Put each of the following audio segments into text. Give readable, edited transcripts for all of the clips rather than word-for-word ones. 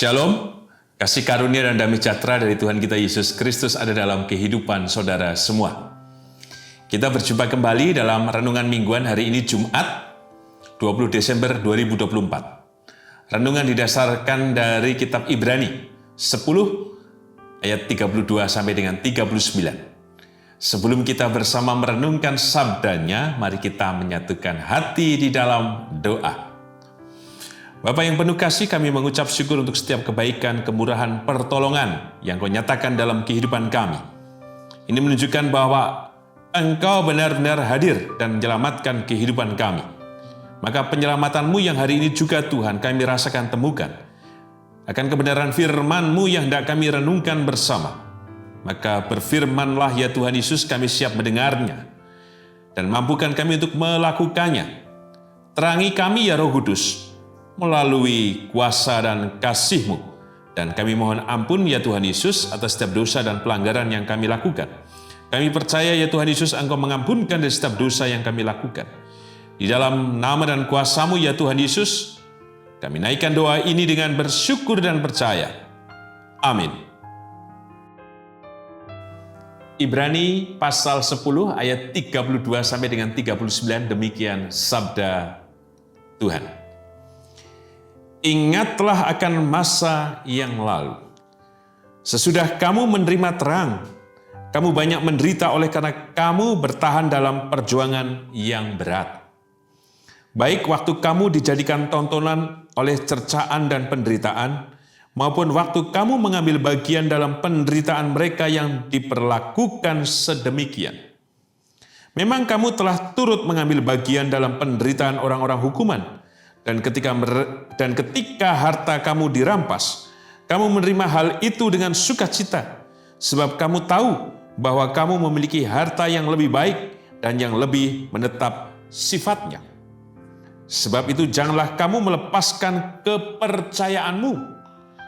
Shalom, kasih karunia dan damai sejahtera dari Tuhan kita Yesus Kristus ada dalam kehidupan saudara semua. Kita berjumpa kembali dalam renungan mingguan hari ini Jumat 20 Desember 2024. Renungan didasarkan dari kitab Ibrani 10 ayat 32 sampai dengan 39. Sebelum kita bersama merenungkan sabdanya, mari kita menyatukan hati di dalam doa. Bapa yang penuh kasih, kami mengucap syukur untuk setiap kebaikan, kemurahan, pertolongan yang Kau nyatakan dalam kehidupan kami. Ini menunjukkan bahwa Engkau benar-benar hadir dan menyelamatkan kehidupan kami. Maka penyelamatan-Mu yang hari ini juga Tuhan kami rasakan temukan. Akan kebenaran firman-Mu yang hendak kami renungkan bersama. Maka berfirmanlah ya Tuhan Yesus, kami siap mendengarnya. Dan mampukan kami untuk melakukannya. Terangi kami ya Roh Kudus, melalui kuasa dan kasih-Mu. Dan kami mohon ampun ya Tuhan Yesus atas setiap dosa dan pelanggaran yang kami lakukan. Kami percaya ya Tuhan Yesus Engkau mengampunkan dari setiap dosa yang kami lakukan. Di dalam nama dan kuasa-Mu ya Tuhan Yesus, kami naikkan doa ini dengan bersyukur dan percaya. Amin. Ibrani pasal 10 ayat 32 sampai dengan 39, demikian sabda Tuhan. Ingatlah akan masa yang lalu. Sesudah kamu menerima terang, kamu banyak menderita oleh karena kamu bertahan dalam perjuangan yang berat. Baik waktu kamu dijadikan tontonan oleh cercaan dan penderitaan, maupun waktu kamu mengambil bagian dalam penderitaan mereka yang diperlakukan sedemikian. Memang kamu telah turut mengambil bagian dalam penderitaan orang-orang hukuman, dan ketika harta kamu dirampas, kamu menerima hal itu dengan sukacita, sebab kamu tahu bahwa kamu memiliki harta yang lebih baik dan yang lebih menetap sifatnya. Sebab itu janganlah kamu melepaskan kepercayaanmu,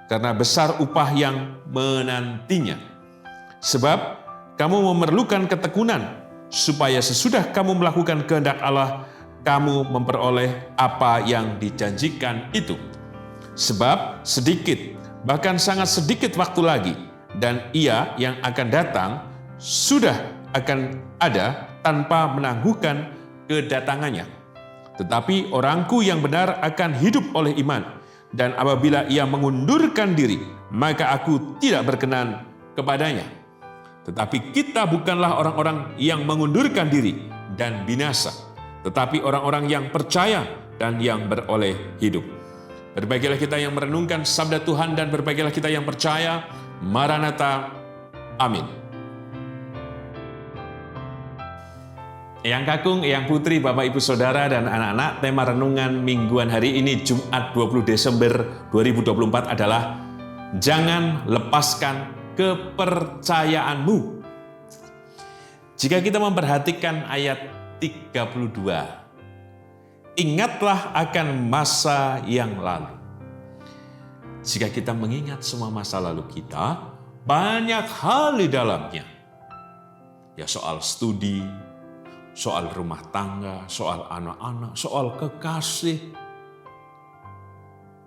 karena besar upah yang menantinya. Sebab kamu memerlukan ketekunan, supaya sesudah kamu melakukan kehendak Allah, kamu memperoleh apa yang dijanjikan itu. Sebab sedikit, bahkan sangat sedikit waktu lagi, dan Ia yang akan datang sudah akan ada tanpa menangguhkan kedatangannya. Tetapi orangku yang benar akan hidup oleh iman, dan apabila ia mengundurkan diri, maka aku tidak berkenan kepadanya. Tetapi kita bukanlah orang-orang yang mengundurkan diri dan binasa, tetapi orang-orang yang percaya dan yang beroleh hidup. Berbahagialah kita yang merenungkan sabda Tuhan dan berbahagialah kita yang percaya. Maranatha. Amin. Eyang Kakung, Eyang Putri, Bapak Ibu Saudara dan anak-anak, tema renungan mingguan hari ini Jumat 20 Desember 2024 adalah jangan lepaskan kepercayaanmu. Jika kita memperhatikan ayat 32. Ingatlah akan masa yang lalu. Jika kita mengingat semua masa lalu kita, banyak hal di dalamnya. Ya soal studi, soal rumah tangga, soal anak-anak, soal kekasih,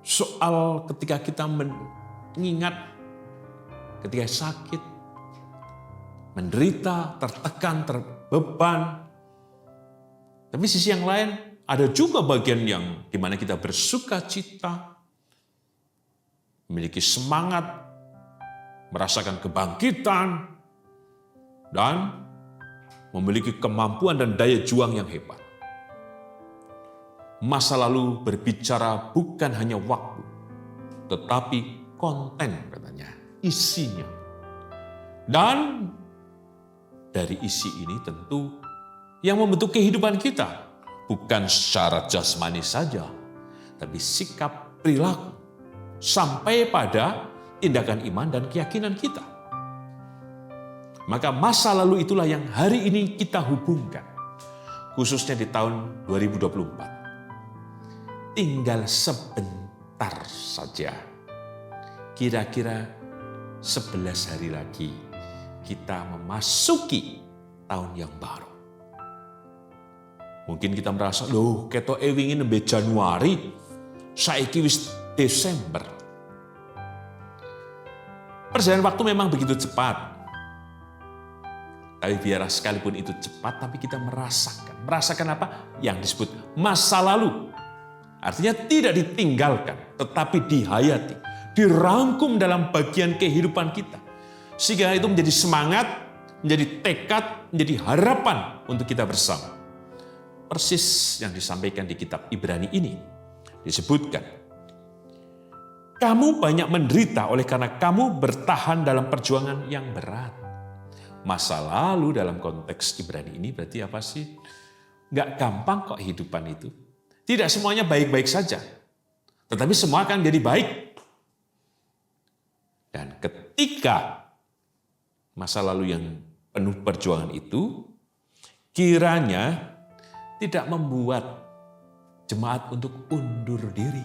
soal ketika kita mengingat ketika sakit, menderita, tertekan, terbeban. Tapi sisi yang lain, ada juga bagian yang dimana kita bersuka cita, memiliki semangat, merasakan kebangkitan, dan memiliki kemampuan dan daya juang yang hebat. Masa lalu berbicara bukan hanya waktu, tetapi konten katanya, isinya. Dan dari isi ini tentu yang membentuk kehidupan kita, bukan secara jasmani saja, tapi sikap, perilaku, sampai pada tindakan iman dan keyakinan kita. Maka masa lalu itulah yang hari ini kita hubungkan, khususnya di tahun 2024. Tinggal sebentar saja, kira-kira 11 hari lagi, kita memasuki tahun yang baru. Mungkin kita merasa, loh ketok wingi nembe Januari, saiki wis Desember. Perjalanan waktu memang begitu cepat. Tapi biarlah sekalipun itu cepat, tapi kita merasakan. Merasakan apa? Yang disebut masa lalu. Artinya tidak ditinggalkan, tetapi dihayati. Dirangkum dalam bagian kehidupan kita. Sehingga itu menjadi semangat, menjadi tekad, menjadi harapan untuk kita bersama. Persis yang disampaikan di kitab Ibrani ini. Disebutkan, kamu banyak menderita oleh karena kamu bertahan dalam perjuangan yang berat. Masa lalu dalam konteks Ibrani ini berarti apa sih? Nggak gampang kok kehidupan itu. Tidak semuanya baik-baik saja. Tetapi semua akan jadi baik. Dan ketika masa lalu yang penuh perjuangan itu, kiranya tidak membuat jemaat untuk undur diri.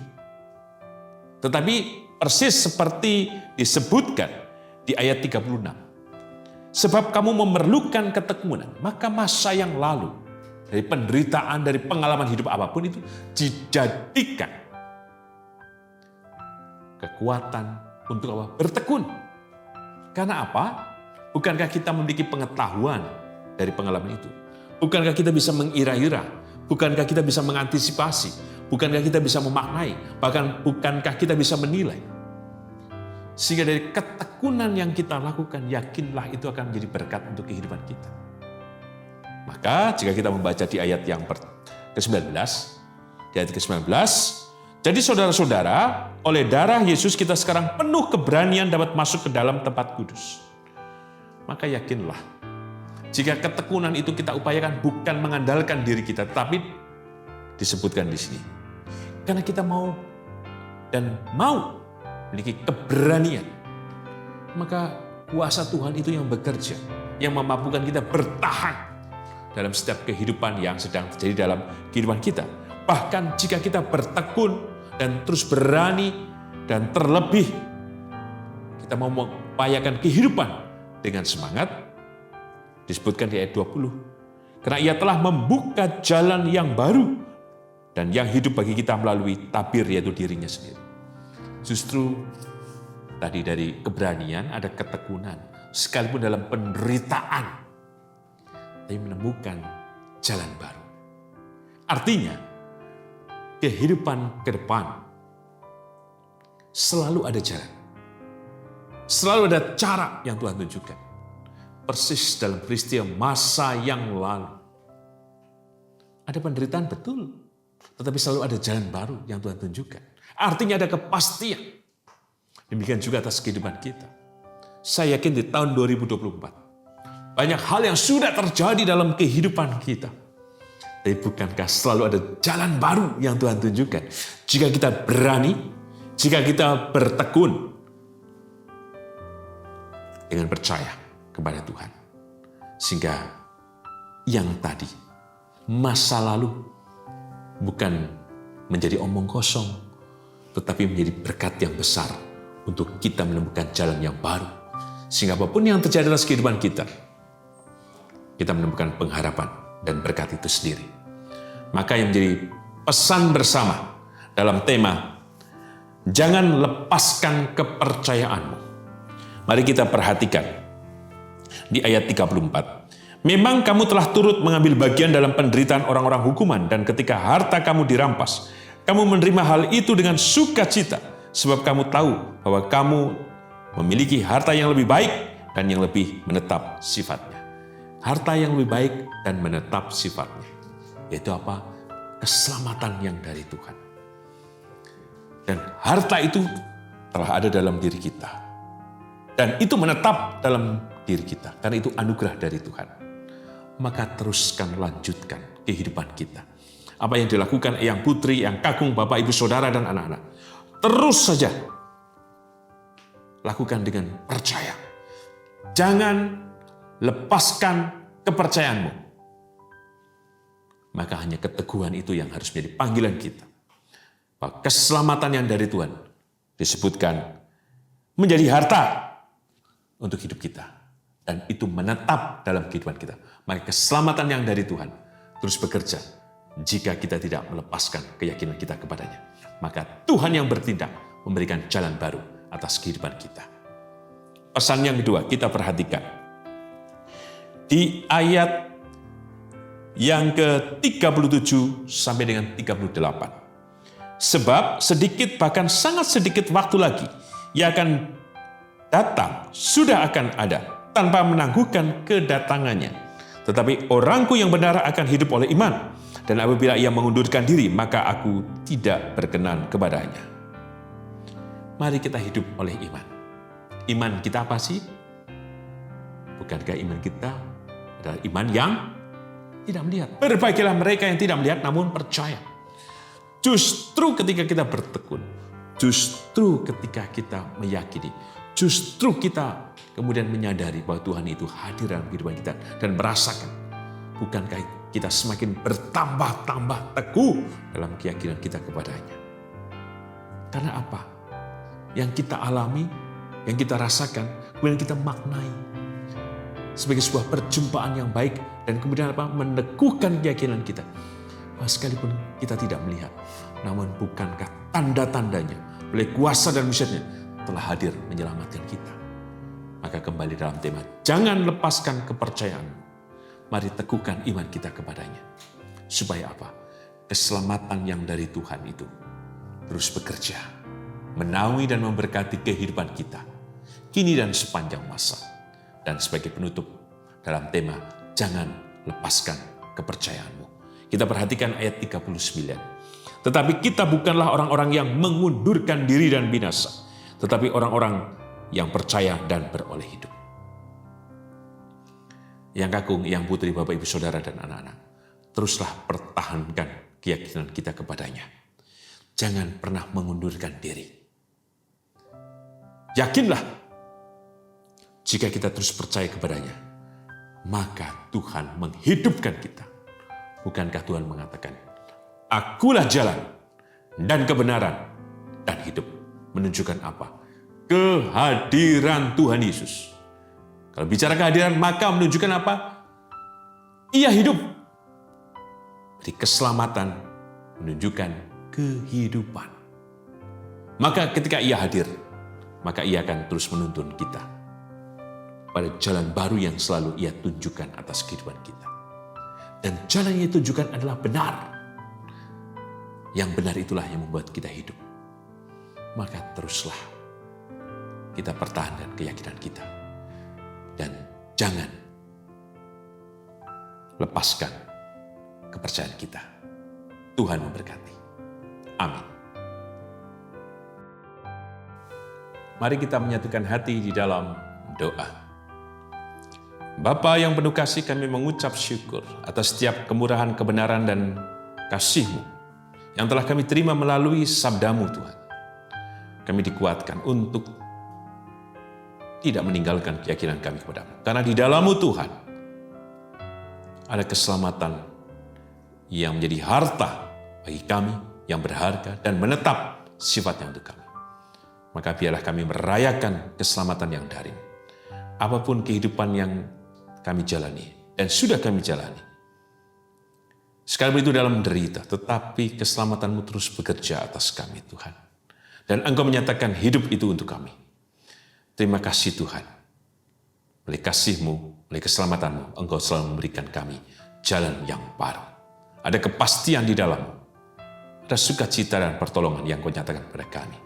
Tetapi persis seperti disebutkan di ayat 36. Sebab kamu memerlukan ketekunan, maka masa yang lalu, dari penderitaan, dari pengalaman hidup apapun itu, dijadikan kekuatan untuk apa? Bertekun. Karena apa? Bukankah kita memiliki pengetahuan dari pengalaman itu? Bukankah kita bisa mengira-ira? Bukankah kita bisa mengantisipasi? Bukankah kita bisa memaknai? Bahkan bukankah kita bisa menilai? Sehingga dari ketekunan yang kita lakukan, yakinlah itu akan menjadi berkat untuk kehidupan kita. Maka jika kita membaca di ayat yang ke-19, di ayat ke-19, jadi saudara-saudara, oleh darah Yesus kita sekarang penuh keberanian dapat masuk ke dalam tempat kudus. Maka yakinlah, jika ketekunan itu kita upayakan bukan mengandalkan diri kita, tetapi disebutkan di sini. Karena kita mau memiliki keberanian, maka kuasa Tuhan itu yang bekerja, yang memampukan kita bertahan dalam setiap kehidupan yang sedang terjadi dalam kehidupan kita. Bahkan jika kita bertekun dan terus berani dan terlebih kita mau mengupayakan kehidupan dengan semangat, disebutkan di ayat 20. Karena ia telah membuka jalan yang baru dan yang hidup bagi kita melalui tabir, yaitu dirinya sendiri. Justru tadi dari keberanian ada ketekunan. Sekalipun dalam penderitaan, tapi menemukan jalan baru. Artinya, kehidupan ke depan selalu ada jalan. Selalu ada cara yang Tuhan tunjukkan. Persis dalam peristiwa masa yang lalu. Ada penderitaan betul, tetapi selalu ada jalan baru yang Tuhan tunjukkan. Artinya ada kepastian. Demikian juga atas kehidupan kita. Saya yakin di tahun 2024, banyak hal yang sudah terjadi dalam kehidupan kita. Tapi bukankah selalu ada jalan baru yang Tuhan tunjukkan? Jika kita berani, jika kita bertekun, dengan percaya kepada Tuhan. Sehingga yang tadi, masa lalu, bukan menjadi omong kosong, tetapi menjadi berkat yang besar untuk kita menemukan jalan yang baru. Sehingga apapun yang terjadi dalam kehidupan kita menemukan pengharapan dan berkat itu sendiri. Maka yang menjadi pesan bersama dalam tema, jangan lepaskan kepercayaanmu. Mari kita perhatikan di ayat 34. Memang kamu telah turut mengambil bagian dalam penderitaan orang-orang hukuman, dan ketika harta kamu dirampas, kamu menerima hal itu dengan sukacita, sebab kamu tahu bahwa kamu memiliki harta yang lebih baik dan yang lebih menetap sifatnya. Harta yang lebih baik dan menetap sifatnya. Yaitu apa? Keselamatan yang dari Tuhan. Dan harta itu telah ada dalam diri kita. Dan itu menetap dalam diri kita. Karena itu anugerah dari Tuhan. Maka teruskan lanjutkan kehidupan kita. Apa yang dilakukan Eyang Putri, Eyang Kakung, Bapak, Ibu, Saudara, dan anak-anak. Terus saja lakukan dengan percaya. Jangan lepaskan kepercayaanmu. Maka hanya keteguhan itu yang harus menjadi panggilan kita. Bahwa keselamatan yang dari Tuhan disebutkan menjadi harta untuk hidup kita. Dan itu menetap dalam kehidupan kita. Maka keselamatan yang dari Tuhan terus bekerja jika kita tidak melepaskan keyakinan kita kepadanya. Maka Tuhan yang bertindak memberikan jalan baru atas kehidupan kita. pesan yang kedua, kita perhatikan. Di ayat yang ke-37 sampai dengan 38. Sebab sedikit bahkan sangat sedikit waktu lagi, ia akan datang, sudah akan ada, tanpa menangguhkan kedatangannya. Tetapi orangku yang benar akan hidup oleh iman, dan apabila ia mengundurkan diri, maka aku tidak berkenan kepadanya. Mari kita hidup oleh iman. Iman kita apa sih? Bukankah iman kita adalah iman yang tidak melihat? Berbahagialah mereka yang tidak melihat namun percaya. Justru ketika kita bertekun, justru ketika kita meyakini, justru kita kemudian menyadari bahwa Tuhan itu hadir dalam kehidupan kita dan merasakan, bukankah kita semakin bertambah-tambah teguh dalam keyakinan kita kepadanya. Karena apa? Yang kita alami, yang kita rasakan, kemudian kita maknai sebagai sebuah perjumpaan yang baik, dan kemudian apa? Meneguhkan keyakinan kita. Bahwa sekalipun kita tidak melihat, namun bukankah tanda-tandanya oleh kuasa dan mujizatnya telah hadir menyelamatkan kita. Maka kembali dalam tema, jangan lepaskan kepercayaanmu. Mari teguhkan iman kita kepadanya. Supaya apa? Keselamatan yang dari Tuhan itu terus bekerja, menaungi dan memberkati kehidupan kita, kini dan sepanjang masa. Dan sebagai penutup dalam tema, jangan lepaskan kepercayaanmu. Kita perhatikan ayat 39. Tetapi kita bukanlah orang-orang yang mengundurkan diri dan binasa, tetapi orang-orang yang percaya dan beroleh hidup. Yang kakung, yang putri, Bapak, Ibu, Saudara, dan anak-anak, teruslah pertahankan keyakinan kita kepadanya. Jangan pernah mengundurkan diri. Yakinlah, jika kita terus percaya kepadanya, maka Tuhan menghidupkan kita. Bukankah Tuhan mengatakan, akulah jalan dan kebenaran dan hidup. Menunjukkan apa? Kehadiran Tuhan Yesus. Kalau bicara kehadiran, maka menunjukkan apa? Ia hidup. Jadi keselamatan menunjukkan kehidupan. Maka ketika ia hadir, maka ia akan terus menuntun kita pada jalan baru yang selalu ia tunjukkan atas kehidupan kita. Dan jalan yang ia tunjukkan adalah benar. Yang benar itulah yang membuat kita hidup. Maka teruslah kita pertahankan keyakinan kita. Dan jangan lepaskan kepercayaan kita. Tuhan memberkati. Amin. Mari kita menyatukan hati di dalam doa. Bapa yang penuh kasih, kami mengucap syukur atas setiap kemurahan, kebenaran, dan kasih-Mu yang telah kami terima melalui sabda-Mu, Tuhan. Kami dikuatkan untuk tidak meninggalkan keyakinan kami kepada-Mu. Karena di dalam-Mu, Tuhan, ada keselamatan yang menjadi harta bagi kami yang berharga dan menetap sifatnya untuk kami. Maka biarlah kami merayakan keselamatan yang dari-Mu. Apapun kehidupan yang kami jalani dan sudah kami jalani. Sekalipun itu dalam derita, tetapi keselamatan-Mu terus bekerja atas kami, Tuhan. Dan Engkau menyatakan hidup itu untuk kami. Terima kasih, Tuhan. Oleh kasih-Mu, oleh keselamatan-Mu, Engkau selalu memberikan kami jalan yang baru. Ada kepastian di dalam-Mu. Ada sukacita dan pertolongan yang Kau nyatakan kepada kami.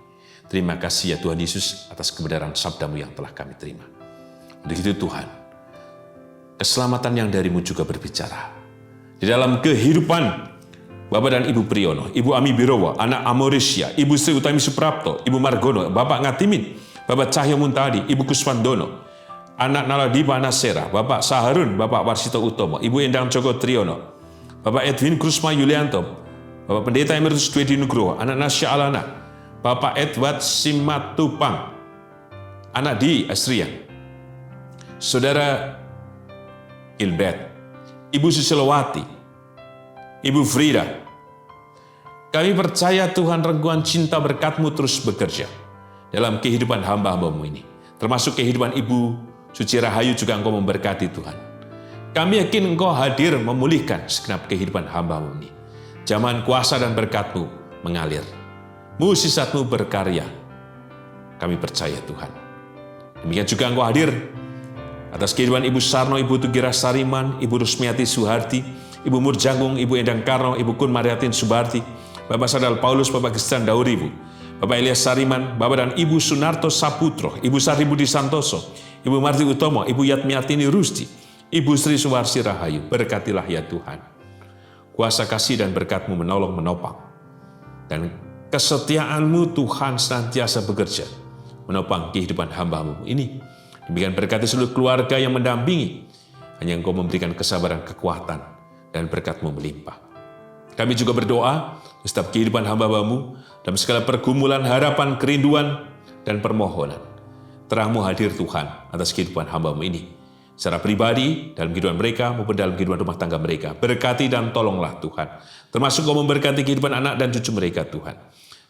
Terima kasih ya Tuhan Yesus atas kebenaran sabda-Mu yang telah kami terima. Untuk itu Tuhan, keselamatan yang dari-Mu juga berbicara. Di dalam kehidupan Bapak dan Ibu Priyono, Ibu Ami Birowo, anak Amorisya, Ibu Sri Utami Suprapto, Ibu Margono, Bapak Ngatimin, Bapak Cahyo Muntadi, Ibu Kuswandono, anak Naladipa Nasera, Bapak Saharun, Bapak Warsito Utomo, Ibu Endang Joko Triyono, Bapak Edwin Krusma Yulianto, Bapak Pendeta Emeritus Dwedi Nugroho, anak Nasya Alana, Bapak Edward Simatupang, anak Di Asrian, Saudara Gilbert, Ibu Susilowati, Ibu Frida. Kami percaya Tuhan rengkuhan cinta berkat-Mu terus bekerja dalam kehidupan hamba-hamba-Mu ini. Termasuk kehidupan Ibu Suci Rahayu juga Engkau memberkati Tuhan. Kami yakin Engkau hadir memulihkan segenap kehidupan hamba-Mu ini. Zaman kuasa dan berkat-Mu mengalir. Mujizat-Mu berkarya. Kami percaya Tuhan. Demikian juga Engkau hadir atas kehidupan Ibu Sarno, Ibu Tugira Sariman, Ibu Rusmiati Suharti, Ibu Murjanggung, Ibu Endang Karno, Ibu Kun Mariatin Subarti, Bapak Sadal Paulus, Bapak Kristan Dauribu, Bapak Elias Sariman, Bapak dan Ibu Sunarto Saputro, Ibu Saribudi Santoso, Ibu Marti Utomo, Ibu Yatmiatini Rusdi, Ibu Sri Suwarsi Rahayu. Berkatilah ya Tuhan. Kuasa kasih dan berkat-Mu menolong menopang. Dan kesetiaan-Mu Tuhan senantiasa bekerja menopang kehidupan hamba-Mu ini. Demikian berkati seluruh keluarga yang mendampingi. Hanya Engkau memberikan kesabaran, kekuatan, dan berkat-Mu melimpah. Kami juga berdoa setiap kehidupan hamba-Mu dalam segala pergumulan, harapan, kerinduan, dan permohonan. Terang-Mu hadir Tuhan atas kehidupan hamba-Mu ini. Secara pribadi, dalam kehidupan mereka, maupun dalam kehidupan rumah tangga mereka. Berkati dan tolonglah Tuhan. Termasuk Engkau memberkati kehidupan anak dan cucu mereka Tuhan.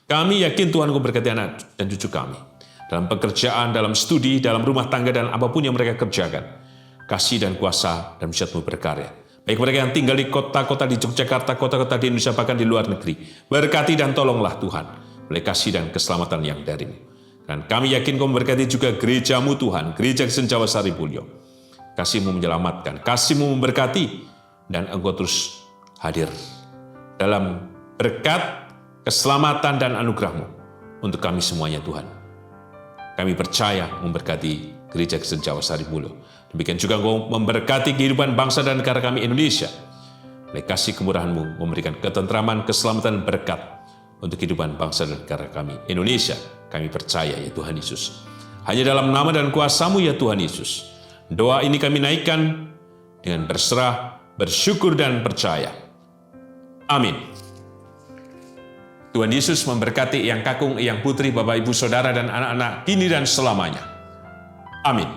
Kami yakin Tuhan Engkau berkati anak dan cucu kami. Dalam pekerjaan, dalam studi, dalam rumah tangga, dan apapun yang mereka kerjakan. Kasih dan kuasa dan mujizat-Mu berkarya. Baik mereka yang tinggal di kota-kota di Yogyakarta, kota-kota di Indonesia, bahkan di luar negeri. Berkati dan tolonglah Tuhan. Oleh kasih dan keselamatan yang dari-Mu. Dan kami yakin Kau memberkati juga gereja-Mu Tuhan, Gereja Kristen Jawa Sari Mulyo. Kasih-Mu menyelamatkan, kasih-Mu memberkati, dan Engkau terus hadir dalam berkat, keselamatan, dan anugerah-Mu untuk kami semuanya Tuhan. Kami percaya memberkati Gereja Kristen Jawa Sari Mulyo. Demikian juga Engkau memberkati kehidupan bangsa dan negara kami Indonesia. Oleh kasih kemurahan-Mu memberikan ketentraman, keselamatan, berkat untuk kehidupan bangsa dan negara kami Indonesia. Kami percaya ya Tuhan Yesus. Hanya dalam nama dan kuasa-Mu ya Tuhan Yesus. Doa ini kami naikkan dengan berserah, bersyukur, dan percaya. Amin. Tuhan Yesus memberkati Eyang Kakung, Eyang Putri, Bapak Ibu Saudara, dan anak-anak kini dan selamanya. Amin.